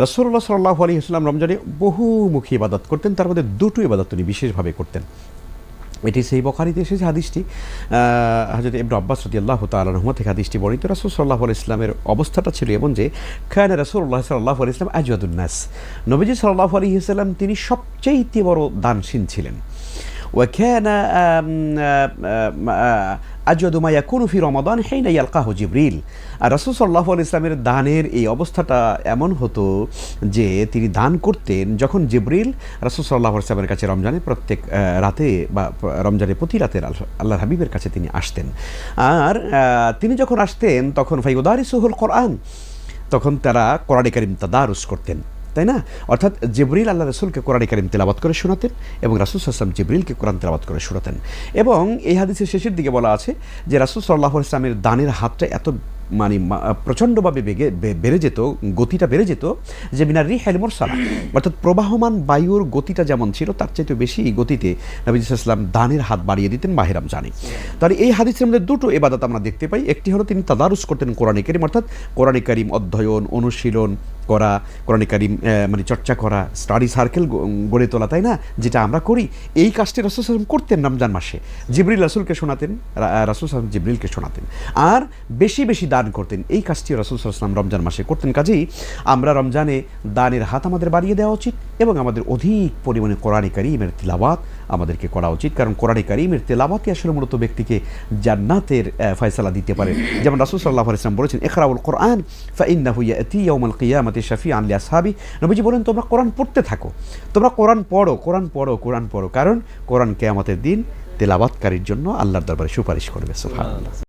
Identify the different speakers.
Speaker 1: রাসূলুল্লাহ সাল্লাল্লাহু আলাইহি ওয়াসাল্লাম রমজানে বহুমুখী ইবাদত করতেন, তার মধ্যে দুটো ইবাদত তিনি বিশেষভাবে করতেন। এটি সেই বুখারীতে এসেছে হাদিসটি, হযরত ইবনে আব্বাস রাদিয়াল্লাহু তাআলা আনহুমা থেকে হাদিসটি বর্ণিত। রাসূল সাল্লাল্লাহু আলাইহি ওয়াসাল্লামের অবস্থাটা ছিল এমন যে কানা রাসূলুল্লাহ সাল্লাল্লাহু আলাইহি ওয়াসাল্লাম আজওয়াদুন নাস, নবীজি সাল্লাল্লাহু আলাইহি ওয়াসাল্লাম তিনি সবচেয়ে বড় দানশীল ছিলেন। وكان আজওয়াদু মা ইয়াকুনু ফি রমাদান হিনা ইয়ালকাহু জিবরিল। আর রাসূল সাল্লাল্লাহু আলাইহি ওয়াসাল্লামের দানের এই অবস্থাটা এমন হতো যে তিনি দান করতেন যখন জিবরিল রাসূল সাল্লাল্লাহু আলাইহি ওয়াসাল্লামের কাছে রমজানের প্রত্যেক রাতে বা রমজানের প্রতি রাতে আল্লাহর হাবিবের কাছে তিনি আসতেন। আর তিনি যখন আসতেন তখন ফায়ুদারিসুহুল কোরআন, তখন তারা কোরআনে কারীম তাদারুস করতেন, তাই না? অর্থাৎ জিবরিল আল্লাহ রাসূলকে কোরআনে কারীম তেলাওয়াত করে শোনাতেন এবং রাসূল সাল্লাল্লাহু আলাইহি ওয়াসাল্লাম জিবরিলকে কোরআন তেলাওয়াত করে শোনাতেন। এবং এই হাদিসের শেষের দিকে বলা আছে যে রাসূল সাল্লাল্লাহু আলাইহি ওয়াসাল্লামের দানের হাতটা এত প্রচণ্ডভাবে বেড়ে যেত, গতিটা বেড়ে যেত যে মিনার রিহিল মুরসালা, অর্থাৎ প্রবাহমান বায়ুর গতিটা যেমন ছিল তার চাইতে বেশি গতিতে নবী সাল্লাল্লাহু আলাইহি ওয়াসাল্লাম দানের হাত বাড়িয়ে দিতেন মাহে রমজানে। তাহলে এই হাদিসের মধ্যে দুটো ইবাদত আমরা দেখতে পাই। একটি হলো তিনি তাদারুস করতেন কোরআনে কারীম, অর্থাৎ কোরআনে কারীম অধ্যয়ন, অনুশীলন করা, কোরআনে কারীম চর্চা করা, স্টাডি সার্কেল গড়ে তোলা, তাই না? যেটা আমরা করি, এই কাজটি রাসূল সাল্লাল্লাহু আলাইহি ওয়াসাল্লাম করতেন রমজান মাসে। জিবরিল রাসূলকে শোনাতেন, রাসূল সাল্লাল্লাহু আলাইহি ওয়াসাল্লাম জিবরিলকে শোনাতেন, আর বেশি বেশি দান করতেন। এই কাজটি রাসূল সাল্লাল্লাহু আলাইহি ওয়াসাল্লাম রমজান মাসে করতেন। কাজেই আমরা রমজানে দানের হাত আমাদের বাড়িয়ে দেওয়া উচিত এবং আমাদের অধিক পরিমাণে কোরআনে কারীমের তিলাওয়াত আমাদেরকে করা উচিত, কারণ কোরআনে কারীমের তিলাওয়াতই আসলে মূলত ব্যক্তিকে জান্নাতের ফয়সালা দিতে পারে। যেমন রাসূল সাল্লাল্লাহু আলাইহি ওয়াসাল্লাম বলেছেন, ইকরাউল কোরআন ফাইন্নাহু ইয়াতি ইয়াউমাল কিয়ামাতি শাফিআন লিআসহাবি। নবীজি বলেন তোমরা কোরআন পড়তে থাকো, তোমরা কোরআন পড়ো, কোরআন পড়ো, কোরআন পড়ো, কারণ কোরআন কিয়ামতের দিন তেলাওয়াতকারীর জন্য আল্লাহর দরবারে সুপারিশ করবে। সুবহানাল্লাহ।